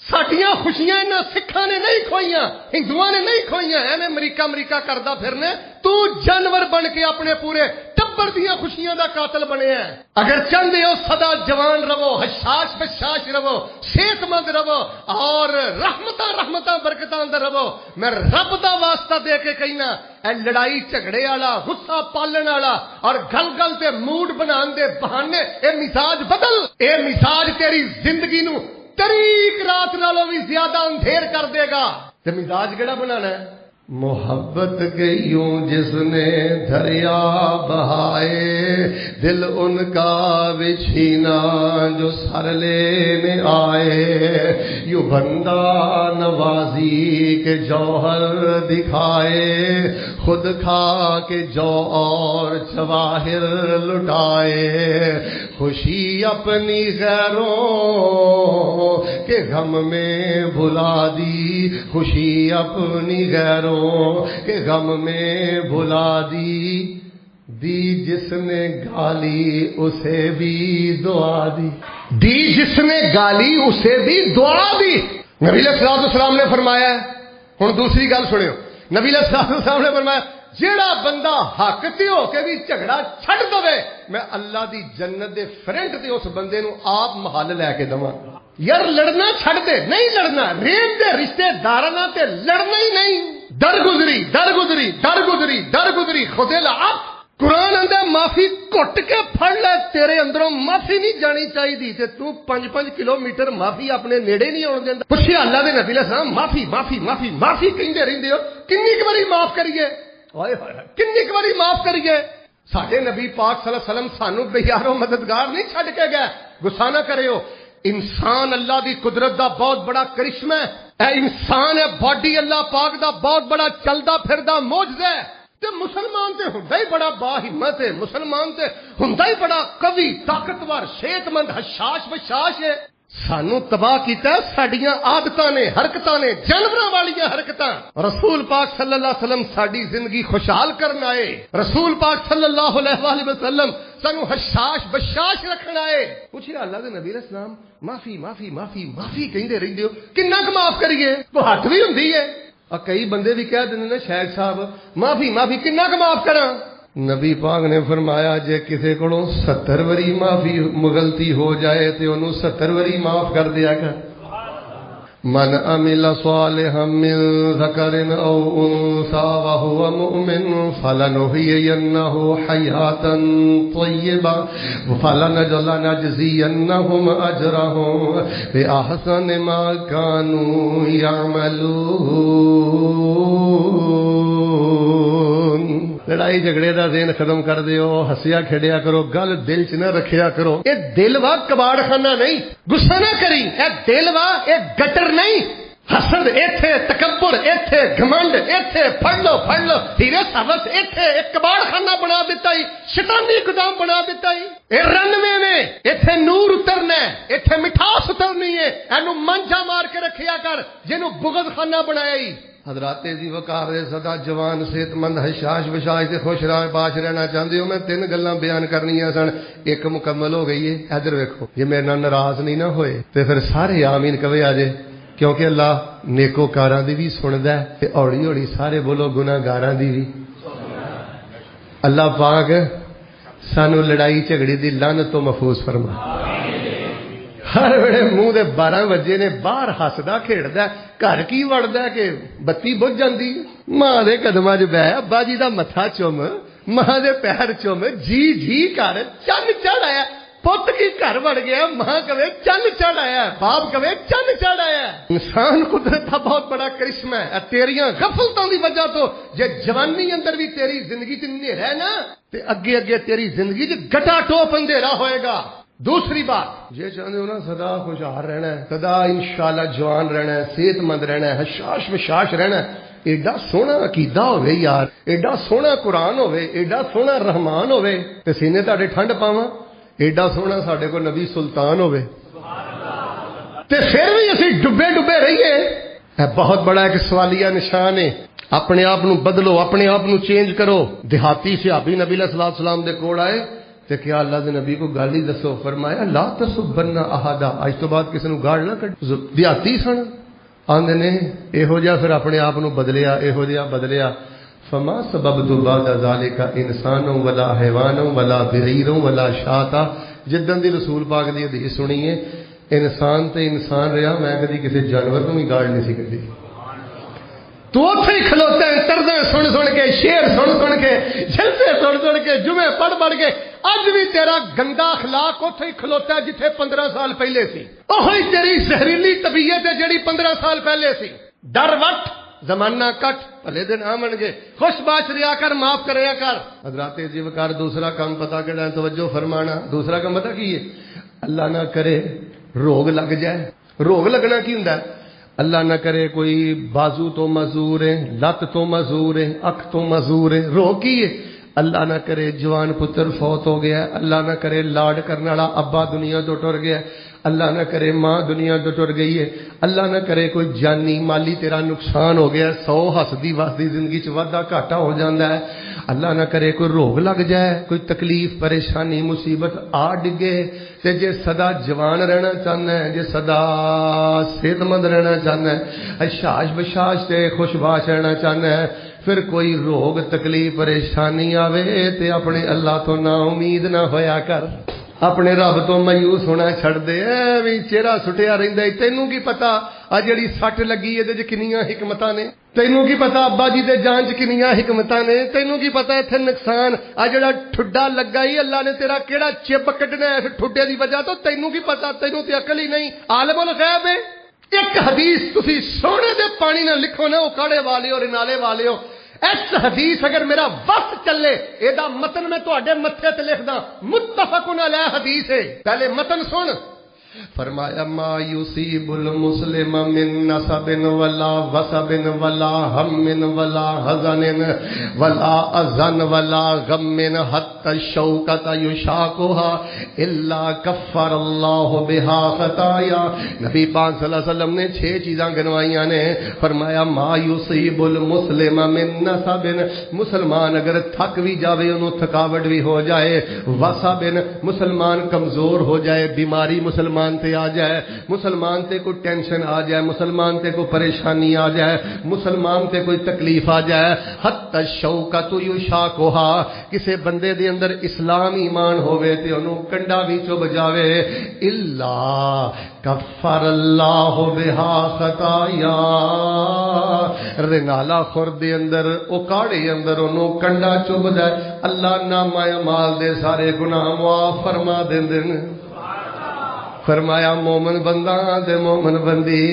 ساڈیاں خوشیاں انہاں سکھاں نے نہیں کھوئیاں، ہندوؤں نے نہیں کھوئیاں، ایویں امریکہ کردا پھرنے، تو جانور بن کے اپنے پورے ٹبر دیاں خوشیاں دا قاتل بنے ہیں۔ اگر چاہتے ہو سدا جوان رہو، حشاش بشاش رہو، صحت مند رہو اور رحمتاں برکتاں اندر رہو، میں رب دا واسطہ دے کے کہنا، اے لڑائی جھگڑے والا، غصہ پالن والا اور گل تے موڈ بنان دے بہانے، اے مزاج بدل، اے مزاج تیری زندگی نو طریق رات نالوں بھی زیادہ اندھیر کر دے گا۔ تے مزاج کیڑا بنانا ہے؟ محبت کے یوں جس نے دریا بہائے، دل ان کا بچھینا جو سر لینے آئے، یوں بندہ نوازی کے جوہر دکھائے، خود کھا کے جو اور جواہر لٹائے، خوشی اپنی غیروں کے غم میں بھلا دی، خوشی اپنی غیروں کہ غم میں بھلا دی جس نے گالی اسے بھی دعا دی جس نے گالی اسے بھی دعا دی۔ نبی علیہ السلام نے فرمایا، ہن دوسری گل سنیو، نبی علیہ السلام نے فرمایا جیڑا بندہ حق تے ہو کے بھی جھگڑا چھڈ دے میں اللہ دی جنت دے فرنٹ تے اس بندے نو آپ محل لے کے دواں یار لڑنا چھڈ دے نہیں لڑنا ریم دے رشتے داراں نال تے لڑنا ہی نہیں درگزری درگزری درگزری درگزری خودے لا قرآن اندر معافی کٹ کے پھڑ لے تیرے اندروں معافی نہیں جانی چاہیے تے تو 5-5 کلومیٹر معافی اپنے نیڑے نہیں آن دیندا پوچھیا اللہ دے نبی علیہ السلام معافی معافی معافی معافی کہندے رہندے ہو کنی ایک باری معاف کریے ہائے ہائے کنی ایک باری معاف کریے ساڈے نبی پاک صلی اللہ علیہ وسلم سانو بے یارو مددگار نہیں چھڈ کے گئے غصہ نہ کریو انسان اللہ دی قدرت دا بہت بڑا کرشمہ ہے اے انسان ہے باڈی اللہ پاک دا بہت بڑا چلدا پھردا معجزہ ہے تے مسلمان تے ہوندا ہی بڑا با ہمت ہے مسلمان تے ہوندا ہی بڑا قوی طاقتور صحت مند حشاش بشاش ہے سانو تباہ کیتا ہے ساڈیاں عادتاں نے حرکتاں نے جانوراں والیاں حرکتاں رسول پاک صلی اللہ علیہ وسلم ساڈی زندگی خوشحال کرنا آئے رسول پاک صلی اللہ علیہ وآلہ وسلم سانو حشاش بشاش رکھنا آئے پوچھیا اللہ دے نبی علیہ السلام معافی معافی معافی معافی کہندے رہندے ہو کنا ک معاف کریے تو ہاتھ بھی ہوندی ہے کئی بندے بھی کہہ دیندے نے شیخ صاحب معافی معافی کنا ک معاف کراں نبی پاک نے فرمایا جے کسے کولوں 70 وری معافی غلطی ہو جائے تے اونوں 70 وری معاف کر دیا کر من عمل صالحا من ذکر او انثى وهو مؤمن فلنحيينه حياة طيبة فلنجزينهم اجرهم باحسن ما كانوا يعملون لڑائی جھگڑے دا ذہن ختم کر دیو ہسیا کھیڈیا کرو گل دل چ نہ رکھیا کرو اے دل وا کباڑ خانہ نہیں غصہ نہ کری اے دل وا اے گٹر نہیں حسد ایتھے تکبر ایتھے گھمنڈ ایتھے پھڑ لو ہیرے سبس ایتھے ایک کباڑ خانہ بنا دیتا ہی شیطانی گودام بنا دیتا ہی اے رنوے نے ایتھے نور اترنا ہے ایتھے مٹھاس اترنی ہے اینو منجا مار کے رکھیا کر جنوں بغض خانہ بنایا ہی حضرات دی وقار دے سدا جوان صحت مند حشاش بشاش تے خوش باش رہنا چاہندے ہو میں 3 گلاں بیان کرنیاں سن ایک مکمل ہو گئی ہے ادھر ویکھو جے میرے نال ناراض نہیں نہ ہوئے تے پھر سارے آمین کہے آجے کیونکہ اللہ نیکوکاراں دی بھی سندا ہے تے اوڑی اوڑی سارے بولو گناہگاراں دی بھی اللہ پاک سانو لڑائی جھگڑی دی لعنت تو محفوظ فرما ہر ویلے منہ دے 12 بجے نے باہر ہسدا کھیڈدا گھر کی وڑدا کہ بتی بجھ جاندی ماں دے قدماں وچ بیٹھ ابا جی دا متھا چوم ماں دے پیر چوم جی جی کر چن چڑھایا پت کی گھر وڑ گیا ماں کہے چن چڑھایا باپ کہے چن چڑھایا انسان قدرت دا بہت بڑا کرشمہ ہے تیریاں غفلتاں دی وجہ تو جے جوانی اندر بھی تیری زندگی تے نیرا ہے نا تے اگے اگے تیری زندگی تے گٹا ٹوپ اندھیرا ہوئے گا دوسری بات یہ چاہتے ہو نا سدا خوشحال رہنا ہے سدا انشاءاللہ جوان رہنا ہے صحت مند رہنا ہے حشاش بشاش رہنا ہے ایڈا سونا عقیدہ ہوئے یار ایڈا سونا قرآن ہوئے ایڈا سونا رحمان ہوئے تے سینے تاڑے ٹھنڈ پاواں ایڈا سونا ساڈے کو نبی سلطان ہوئے تے پھر بھی اسی ڈبے ڈبے رہیے بہت بڑا ایک سوالیہ نشان ہے اپنے آپ نو بدلو اپنے آپ نو چینج کرو دیہاتی صحابی نبی علیہ الصلوۃ والسلام دے کول آئے تے کیا اللہ دے نبی کو گال ہی دسو فرمایا لا تسبن احد اج تو بعد کسی نو گال نہ کڈ دیہاتی سن آندے نے ایہو جا پھر اپنے آپ نو بدلیا ایہو جا بدلیا فما سببت بعد ذالک انسان ولا حیوان ولا بعیر ولا شاۃ جدن دی رسول پاک دی حدیث سنی ہے انسان تے انسان رہا میں کدی کسی جانور نو بھی گال نہیں سی کڈی تو اتھے ہی کھلوتا ہے تردے سن کے شیر سن کے جلسے سن کے جمعے پڑھ کے اج بھی تیرا گندا اخلاق اتھے ہی کھلوتا ہے جتھے 15 سال پہلے سی اوہی تیری زہریلی طبیعت ہے جڑی 15 سال پہلے سی ڈر وٹ زمانہ کٹ بھلے دن آمن گے خوش باش ریا کر معاف کریا کر حضرات جی وقار دوسرا کام پتا کہنا ہے توجہ فرمانا دوسرا کام پتا کی ہے اللہ نہ کرے روگ لگ جائے روگ لگنا کی ہوندا ہے اللہ نہ کرے کوئی بازو تو مزور ہے لت تو مزور ہے اکھ تو مزور ہے روگ کی ہے اللہ نہ کرے جوان پتر فوت ہو گیا اللہ نہ کرے لاڈ کرنے والا ابا دنیا تو ٹر گیا اللہ نہ کرے ماں دنیا تو ٹر گئی ہے اللہ نہ کرے کوئی جانی مالی تیرا نقصان ہو گیا 100 ہسدی وسدی زندگی چ وادا گھاٹا ہو جاتا ہے اللہ نہ کرے کوئی روگ لگ جائے کوئی تکلیف پریشانی مصیبت آ ڈگے تے جے سدا جوان رہنا چاہنا ہے جے سدا صحت مند رہنا چاہنا ہے حشاش بشاش تے خوش باش رہنا چاہنا ہے پھر کوئی روگ تکلیف پریشانی آوے تے اپنے اللہ تو نا امید نہ ہویا کر، اپنے رب تو مایوس ہونا چھڑ دے، ایویں چہرہ سٹیا رہندا ہے۔ تینوں کی پتا آ جڑی سٹ لگی اے تے کنیاں حکمتاں نے، تینوں کی پتا ابا جی دے جان چ کنیاں حکمتاں نے، تینوں کی پتا ایتھے نقصان آ جڑا ٹھڈا لگا ہی اللہ نے تیرا کیڑا چپ کڈنا ہے اس ٹھڈے دی وجہ تو، تینوں کی پتا، تینوں تے عقل ہی نہیں، عالم الغیب ہے۔ ایک حدیث تسی سونے دے پانی نہ لکھو نا، او کاڑے والے اور نالے والے ہو، اس حدیث اگر میرا وقت چلے ایدا متن میں تواڈے متھے تے لکھ داں، متفقن علیہ حدیث ہے۔ پہلے متن سن، فرمایا ما یصیب المسلم من نصب ولا وصب ولا ہم ولا حزن ولا اذن ولا غم حتى الشوکۃ یشاقها الا کفر اللہ بها خطایا۔ نبی پاک صلی اللہ علیہ وسلم نے 6 چیزاں گنوائیاں نے، فرمایا ما یصیب المسلم من نصب، مسلمان اگر تھک بھی جاوے انہوں تھکاوٹ بھی ہو جائے، وصب مسلمان کمزور ہو جائے، بیماری مسلمان تے آ جائے، مسلمان تے کوئی ٹینشن آ جائے، مسلمان تے کوئی پریشانی آ جائے، مسلمان تے کوئی تکلیف آ جائے، حتی الشوکۃ یشاقها، کسے بندے دے اندر اسلام ایمان ہوئے تے انہوں کنڈا بھی چوب جاوے، الا کفر اللہ بها خطایا، رنالا خور دے اندر اکاڑے اندر انہوں کنڈا چوب جائے، اللہ نامہ اعمال دے سارے گناہ معاف فرما دین۔ فرمایا مومن بندہ تے مومن بندی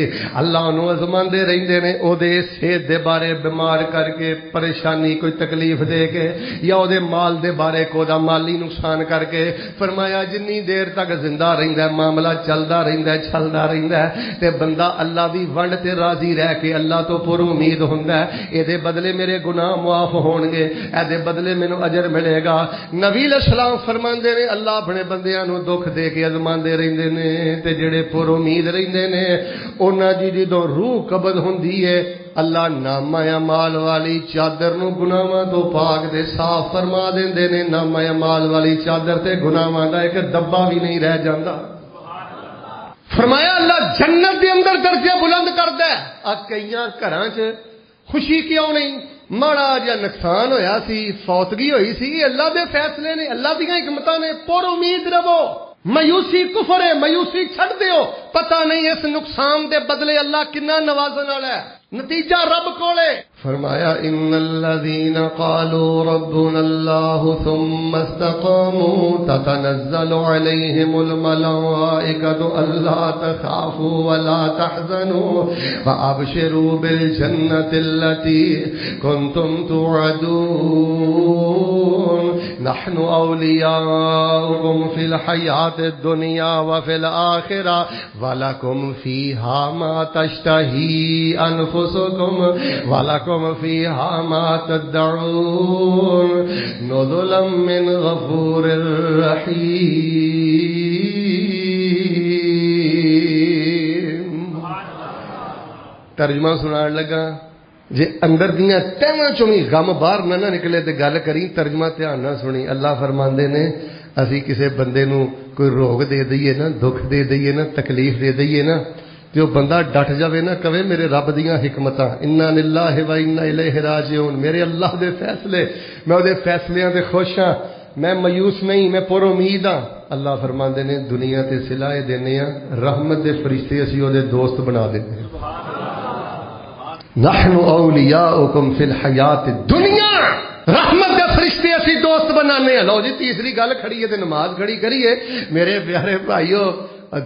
اللہ انہوں ازمان دے رہندے نے، او دے صحت دے بارے بیمار کر کے پریشانی کوئی تکلیف دے کے، یا او دے مال دے بارے کو دا مالی نقصان کر کے، فرمایا جنی دیر تک زندہ رہندا ہے معاملہ چلدا رہندا ہے چلدا رہندا ہے تے بندہ اللہ دی ونڈ تے راضی رہ کے اللہ تو پر امید ہوندا ہے، اے دے بدلے میرے گناہ معاف ہون گے، اے دے بدلے مینوں اجر ملے گا۔ نبی علیہ السلام فرماندے نے اللہ اپنے بندیاں نوں دکھ دے کے ازماندے رہندے نے تے جڑے پر امید رہندے نے انہاں دی جدوں روح قبض ہوندی ہے اللہ نامہ اعمال والی چادر نو گناہاں تو پاک دے صاف فرما دیندے نے، نامہ اعمال والی چادر تے گناہاں دا ایک دبا بھی نہیں رہ جاندا۔ فرمایا اللہ جنت دے اندر درجے بلند کردا ہے۔ آ کئیاں گھراں چ خوشی کیوں نہیں، ماڑا جا نقصان ہویا سی، فوتگی ہوئی سی، اللہ دے فیصلے نے، اللہ دیاں حکمتاں نے، پر امید رہو۔ مایوسی کفر ہے، مایوسی چھڑ دیو، پتہ نہیں اس نقصان دے بدلے اللہ کنا نوازن والا ہے، نتیجہ رب کولے۔ فرمایا ان الذين قالوا ربنا الله ثم استقاموا تتنزل عليهم الملائكة الا تخافوا ولا تحزنوا وابشروا بالجنة التي كنتم توعدون نحن اولياؤكم في الحياة الدنيا وفي الآخرة ولكم فيها ما تشتهي انفسكم ولكم فيها ما تدعون نزلا من غفور رحیم۔ ترجمہ سنان لگا جے اندر دیاں تہواں چوں بھی غم باہر نہ نکلے تے گل کری، ترجمہ دھیان نہ سنی۔ اللہ فرماندے نے اسی کسے بندے نو کوئی روگ دے دئیے نا، دکھ دے دئیے نا، تکلیف دے دئیے نا، تے وہ بندہ ڈٹ جاوے نا، کہے میرے رب دیاں حکمتاں، انا للہ و انا الیہ راجعون، میرے اللہ دے فیصلے، میں دے فیصلیاں تے خوش ہاں، میں مایوس نہیں، میں پر امید ہاں۔ اللہ فرماندے نے دنیا تے صلاح دینے ہاں، رحمت دے فرشتے اسی او دے دوست بنا دینے ہیں۔ نحن اولیاؤکم فی الحیات الدنیا، رحمت دے فرشتے اسی دوست بنانے ہیں۔ لو جی تیسری گل کھڑی ہے تے نماز کھڑی کریے میرے پیارے بھائیو،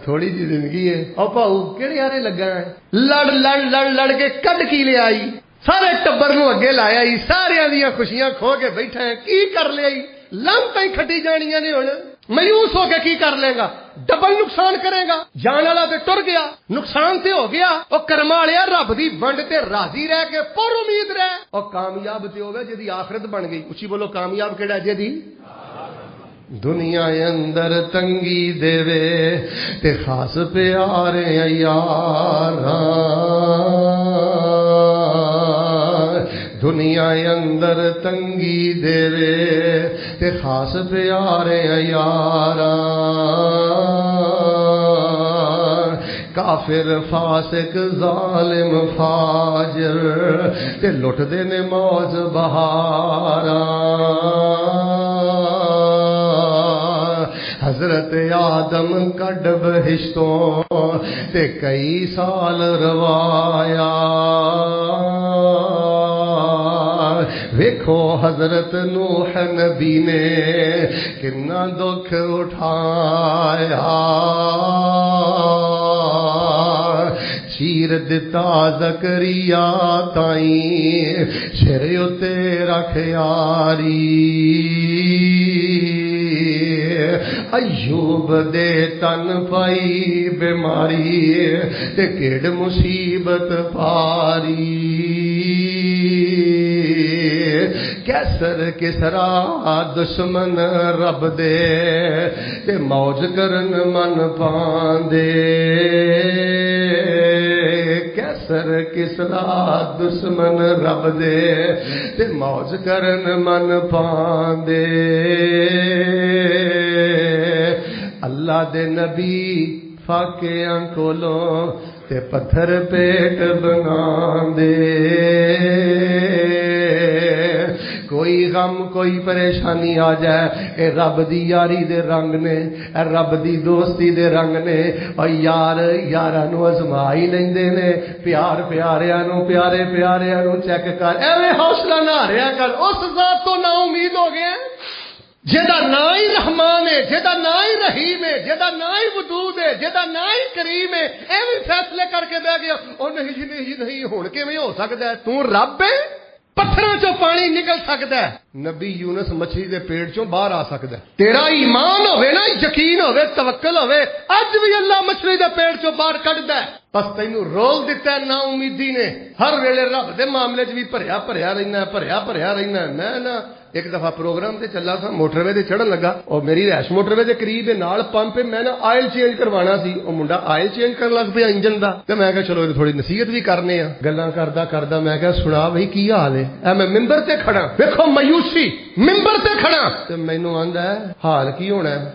تھوڑی جی زندگی ہے، او پاؤ کہڑے یارے لگا ہے، لڑ لڑ لڑ لڑ کے کڈ کی لے آئی، سارے ٹبر نو اگے لایا ہی، سارے دیاں خوشیاں کھو کے بیٹھا ہے، کی کر لیا ہی، لانتاں ہی کھٹی جانیاں نے ہن، مایوس ہو کے کی کر لے گا، ڈبل نقصان کرے گا، جان والا تے ٹر گیا، نقصان تے ہو گیا، او کرم والیا رب دی ونڈ تے راضی رہ کے پر امید رہ، او کامیاب تے ہوے جدی آخرت بن گئی۔ اچھی بولو کامیاب کیڑا جے دی؟ دنیا اندر تنگی دے وے تے خاص پیارے یاراں، دنیا اندر تنگی دے وے تے خاص پیارے یاراں، کافر فاسق ظالم فاجر تے لٹ دے نے موج بہاراں حضرت آدم کڈ بہشتوں تے کئی سال روایا ویکھو حضرت نوح نبی نے کتنا دکھ اٹھایا چیر دتا زکریا تائیں سر اتے رکھ یاری ایوب دے تن پائی بیماری تے کیڑ مصیبت پاری کیسر کسرا دشمن رب دے تے موج کرن من پاندے کیسر کسرا دشمن رب دے تے موج کرن من پاندے اللہ دے نبی فاقیاں کولوں تے پتھر پیٹ بنا دے کوئی غم کوئی پریشانی آ جائے اے رب دی یاری دے رنگ نے اے رب دی دوستی دے رنگ نے اور یار یاراں نو ازمائی لیندے نے پیار پیاریاں نو پیارے پیاریاں نو چیک کر ایویں حوصلہ نہ ہاریا کر اس ذات تو نا امید ہو گیا جہاں نا ہی رحمان ہے جہاں نا ہی رحیم ہے جہاں نا ہی ودود ہے جہاں نا ہی کریم ہے ایویں فیصلے کر کے بہ گیا او نہیں جی نہیں ہن کیویں ہو سکدا ہے تو رب ہے پتھراں چوں پانی نکل سکدا ہے نبی یونس مچھلی دے پیٹ چوں باہر آ سکدا ہے تیرا ایمان ہوے نا یقین ہوے توکل ہوے اج بھی اللہ مچھلی دے پیٹ چوں باہر کڈدا ہے بس تینوں رول دیتا ہے نا امیدی نے ہر ویلے رب دے معاملے چ بھی بھریا بھریا رہنا میں نا ایک دفعہ پروگرام تے چلا تھا موٹر وے تے چڑھن لگا اور میری رہائش موٹر وے دے قریب ہے نال پمپ ہے میں نا آئل چینج کروانا سی او منڈا آئل چینج کرن لگ پیا انجن دا تے میں کہا چلو تھوڑی نصیحت بھی کرنے آ گلاں کردا میں کہا سنا بھئی کی حال ہے اے میں ممبر تے کھڑا ویکھو مایوسی ممبر تے کھڑا تے مینوں آندا ہے حال کی ہونا ہے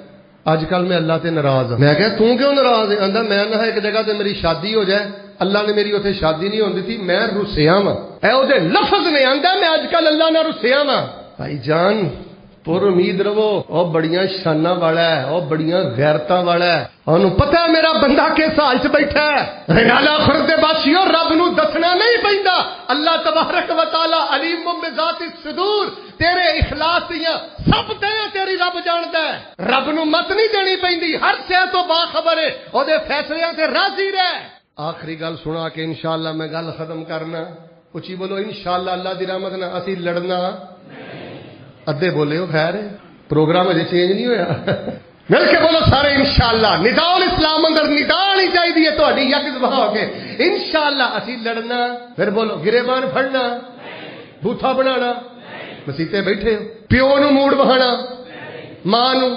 اج کل میں اللہ تے ناراض ہوں میں کہا تو کیوں ناراض ہے آندا میں نہ ایک جگہ تے میری شادی ہو جائے اللہ نے میری اوتھے شادی نہیں ہوندی تھی میں رسیا ہاں اے او دے لفظ نے آندا میں اج کل اللہ نہ رسیا ہاں بھائی جان پر امید رہو او بڑیاں شاناں والا ہے او بڑیاں غیرتاں والا ہے اونوں پتہ ہے میرا بندہ کس حال چ بیٹھا ہے رنالا خرد باسیو رب نو دسنا نہیں پیندا اللہ تبارک و تعالی علیم بذات الصدور تیرے اخلاص دیاں سب تے تیری رب جاندا ہے رب نو مت نہیں دینی پیندی ہر شے تو باخبر ہے او دے فیصلیاں تے راضی رہ آخری گل سنا کے انشاءاللہ میں گل ختم کرنا اچھی بولو انشاءاللہ اللہ دی رحمت نال اسی لڑنا ادھے بولے ہو خیر پروگرام اجے چینج نہیں ہویا مل کے بولو سارے انشاءاللہ ندا الاسلام اندر ندا نہیں چاہیے تہاڈی یک زبان ہو کے انشاءاللہ اسی لڑنا پھر بولو گریبان پھڑنا بوتھا بنانا مسیتے بیٹھے ہو پیو نو موڑ بہانا ماں نو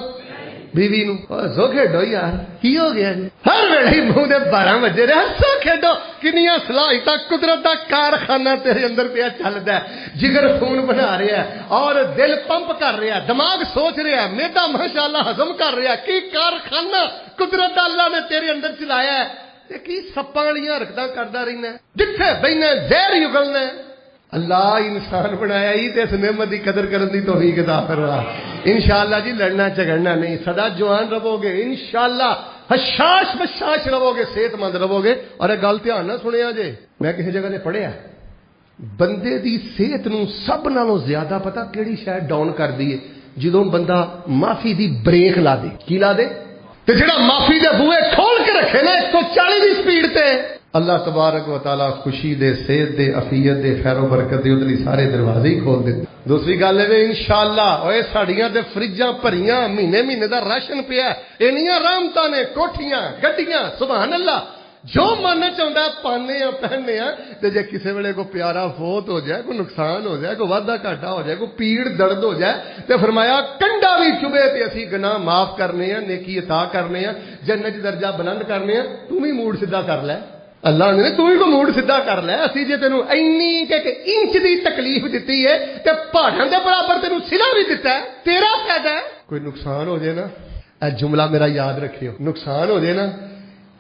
بیوی نو ہسو کھیڈو یار کی ہو گیا جی ہر ویلے منہ دے 12 بجے رہے ہسو کھیڈو کنیاں صلاحیتاں قدرت دا کارخانہ تیرے اندر پیا چلدا ہے جگر خون بنا رہا ہے اور دل پمپ کر رہا ہے دماغ سوچ رہا ہے میدا ماشاءاللہ ہضم کر رہا ہے کی کارخانہ قدرت دا اللہ نے تیرے اندر چلایا ہے تے کی سپاں والیاں حرکتاں کردا رہنا جتھے بہنا زہر یگلنا اللہ انسان بنایا ہی تے اس نعمت دی قدر کرن دی توفیق عطا فرما انشاءاللہ جی لڑنا جھگڑنا نہیں سدا جوان رہو گے انشاءاللہ حشاش بشاش رہو گے صحت مند رہو گے اور ایک گل دھیان نہ سنیا جے میں کسی جگہ تے پڑھیا بندے دی صحت نو سب نالوں زیادہ پتہ کیڑی شے ڈاؤن کر دی ہے جدوں بندہ معافی دی بریک لا دے کی لا دے تے جڑا معافی دے بوئے کھول کے رکھے نا 140 دی سپیڈ تے اللہ تبارک و تعالی خوشی دے صحت دے عافیت دے خیر و برکت دے ادھر سارے دروازے ہی کھول دے دوسری گل ہے انشاءاللہ اوے ساڈیاں تے فریجاں بھریاں مہینے دا راشن پیا اینیاں رحمتاں نے کوٹھیاں گڈیاں سبحان اللہ جو من چاہتا ہے پانے ہیں پہننے ہیں تے جے کسے ویلے کو پیارا فوت ہو جائے کوئی نقصان ہو جائے کوئی وادا گھاٹا ہو جائے کوئی پیڑ درد ہو جائے تے فرمایا کنڈا بھی چبے تے اسی گناہ معاف کرنے ہیں نیکی عطا کرنے ہیں جنت درجہ بلند کرنے ہیں تو بھی موڈ سیدھا کر لے اللہ نے تو ہی کو موڈ سیدھا کر لے اسی جے تینوں اینی کہ انچ دی تکلیف دتی ہے تے پہاڑاں دے برابر تینوں سلا بھی دتا ہے تیرا فائدہ ہے کوئی نقصان ہو جائے نا اے جملہ میرا یاد رکھیو نقصان ہو جائے نا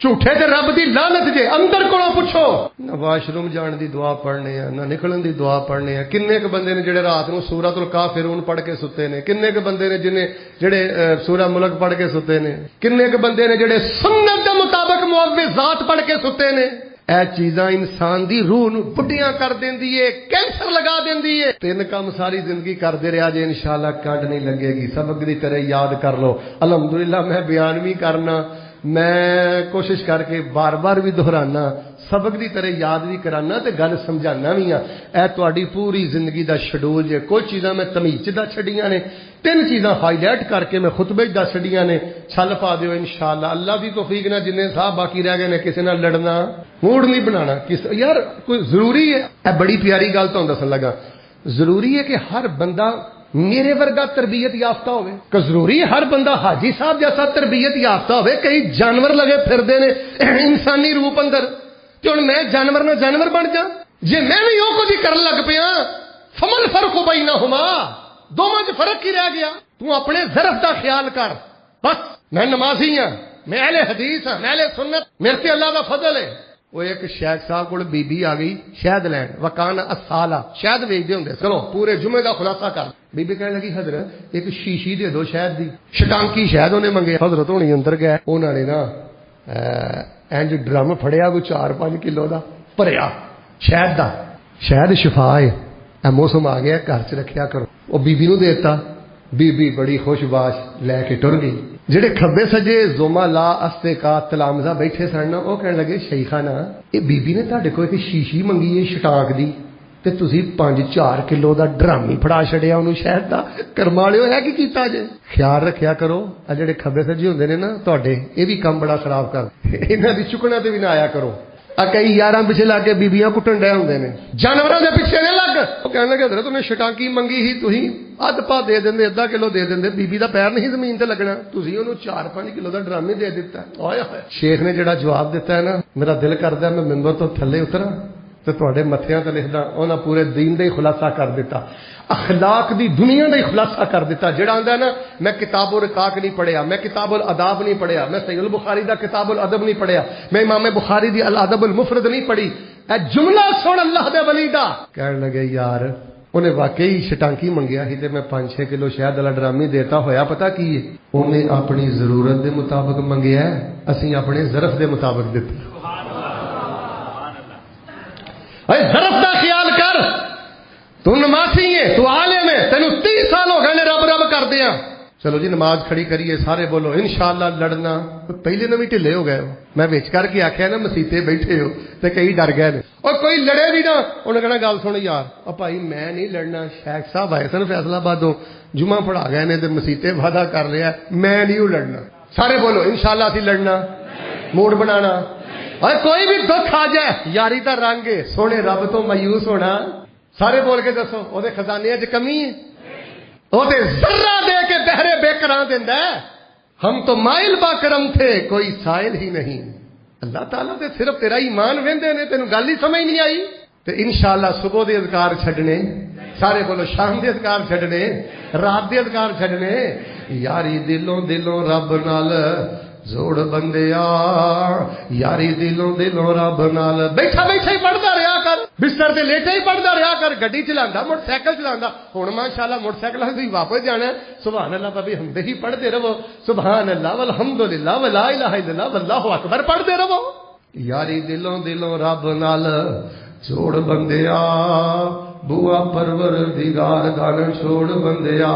جھوٹے تے رب دی لعنت جے اندر کولوں پوچھو نہ واش روم جان دی دعا پڑھنے ہیں نہ نکلن دی دعا پڑھنے ہیں کنے ک بندے نے جڑے رات نو سورۃ الکافرون پڑھ کے ستے نے کنے ک بندے نے جڑے سورہ ملک پڑھ کے ستے نے کنے ک بندے نے جڑے سنت دے مطابق معوذات پڑھ کے ستے نے اے چیزاں انسان دی روح نو بڈیاں کر دیندی ہے کینسر لگا دیندی ہے تین کام ساری زندگی کردے رہیا جے انشاءاللہ کڈ نہیں لگے گی سبق دی طرح یاد کر لو الحمدللہ میں بیان بھی کرنا میں کوشش کر کے بار بار بھی دہرانا سبق دی طرح یاد بھی کرانا تے گل سمجھانا بھی ہاں اے تہاڈی پوری زندگی دا شیڈول جے کوئی چیزاں میں تمیز دا چھڈیاں نے تین چیزاں ہائی لائٹ کر کے میں خطبے دا چھڈیاں نے چھل پا دیو انشاءاللہ اللہ دی توفیق نال جننے صاحب باقی رہ گئے نے کسے نال لڑنا موڈ نہیں بنانا یار کوئی ضروری ہے اے بڑی پیاری گل تہاڈے دسن لگا ضروری ہے کہ ہر بندہ میرے ورگا تربیت یافتہ ہوئے کہ ضروری ہر بندہ حاجی صاحب جیسا تربیت یافتہ ہوئے کئی جانور لگے پھردے نے انسانی روپ اندر تے ہن میں جانور نہ جانور بن جا جے میں بھی او کچھ کرن لگ پیا فمن فرق بینہما دوواں وچ فرق کی رہ گیا تو اپنے ظرف دا خیال کر بس میں نمازی ہاں میں اہل حدیث ہاں میں اہل سنت میرے تے اللہ دا فضل ہے وہ ایک شیخ صاحب کو بی بی آ گئی شہد لین وکان اسالا شہد ویچتے ہوں چلو پورے جمعے کا خلاصہ کر بی بی کہنے لگی حضرت ایک شیشی دے دو شہد دی شٹانکی شہد انہیں منگے حضرت ہونی اندر گئے انہوں نے نا اینج ڈرم پھڑیا کوئی 4-5 کلو دا بھریا شہد دا شہد شفا ہے اے موسم آ گیا گھر چ رکھیا کرو وہ بی بی نو دیتا بی بی بڑی خوش باش لے کے ٹر گئی جڑے کھبے سجے زوما لا استے کا تلامزہ بیٹھے سن وہ کہنے لگے شیخانہ یہ بی بی نے تہاڈے کول ایک شیشی منگی ہے شٹانک دی تے تسی 5-4 کلو دا ڈرم ہی پھڑا چھڑیا انہوں شہد دا کرم والےو ہے کی کیتا جے خیال رکھیا کرو آ جڑے کھبے سجے ہوندے نے نا تہاڈے اے بھی کم بڑا خراب کر انہاں دی چکنا تے بھی نہ آیا کرو کئی یاراں پیچھے لگ کے بیبیاں کٹن ڈے ہوندے نے جانوراں دے پیچھے نہیں لگ وہ کہنے لگے حضرت انہیں شٹانکی منگی ہی تسی ادھ پا دے دیندے آدھا کلو دے دیندے بی بی دا پیر نہیں زمین تے لگنا تسی انہوں 4-5 کلو دا ڈرام ہی دے دیتا ہے شیخ نے جڑا جواب دیتا ہے نا میرا دل کردا ہے میں ممبر تو تھلے اتراں تے تواڈے متھیاں تے لکھدا انہاں پورے دین دا ہی خلاصہ کر دیتا اخلاق دی دنیا دا ہی خلاصہ کر دیتا جڑا آندا ہے نا میں کتاب الرقاق نہیں پڑھیا میں کتاب الاداب نہیں پڑھیا میں صحیح البخاری دا کتاب الادب نہیں پڑھیا میں امام بخاری دی الادب المفرد نہیں پڑھی اے جملہ سن اللہ دے ولی دا کہنے لگے یار انہیں واقعی شٹانکی منگیا ہی تے میں 5-6 کلو شہد والا ڈرامی دیتا ہویا پتہ کی ہے انہیں اپنی ضرورت دے مطابق منگیا ہے اسی اپنے ظرف دے مطابق دیتے اے ظرف دا خیال کر تو نمازی ہے تو عالم ہے تینوں 30 سال ہو گئے نے رب رب کر دیا چلو جی نماز کھڑی کریے سارے بولو انشاءاللہ لڑنا پہلے نہ بھی ٹھلے ہو گئے ہو میں وچ کر کے آخیا نا مسیتے بیٹھے ہو تے کئی ڈر گئے نے اور کوئی لڑے بھی نا انہیں کہنا گل سن یار او بھائی میں نہیں لڑنا شیخ صاحب آئے سن فیصلہ آبادوں جمعہ پڑھا گئے نے تے مسیتے وعدہ کر لیا میں نہیں لڑنا سارے بولو انشاءاللہ اسی لڑنا موڈ بنانا اور کوئی بھی دکھ آ جائے یاری دا رنگ ہے سونے رب تو مایوس ہونا سارے بول کے دسو وہ خزانے چ کمی ہے وہ ذرہ دے کے بہرے بے کراں دیندا ہے ہم تو مائل با کرم تھے کوئی سائل ہی نہیں اللہ تعالیٰ تے صرف تیرا ایمان ویندے نے تینوں گل ہی سمجھ نہیں آئی تے انشاءاللہ صبح دے اذکار چھڈنے سارے بولو شام دے اذکار چھڈنے رات دے اذکار چھڈنے یاری دلوں دلوں رب نال زوڑ بندیا یاری دلوں دلوں رب نال بیٹھا بیٹھا ہی پڑھدا رہیا کر بستر تے لیٹے ہی پڑھدا رہیا کر گڈی چلاندا موٹر سائیکل چلاندا ہن ماشاءاللہ موٹر سائیکل تے واپس جانا سبحان اللہ بابی ہمدے ہی پڑھدے رہو سبحان اللہ والحمدللہ ولا الہ الا اللہ واللہ اکبر پڑھدے رہو یاری دلوں دلوں رب نال جوڑ بندیا بوا پروردگار دا چھوڑ بندیا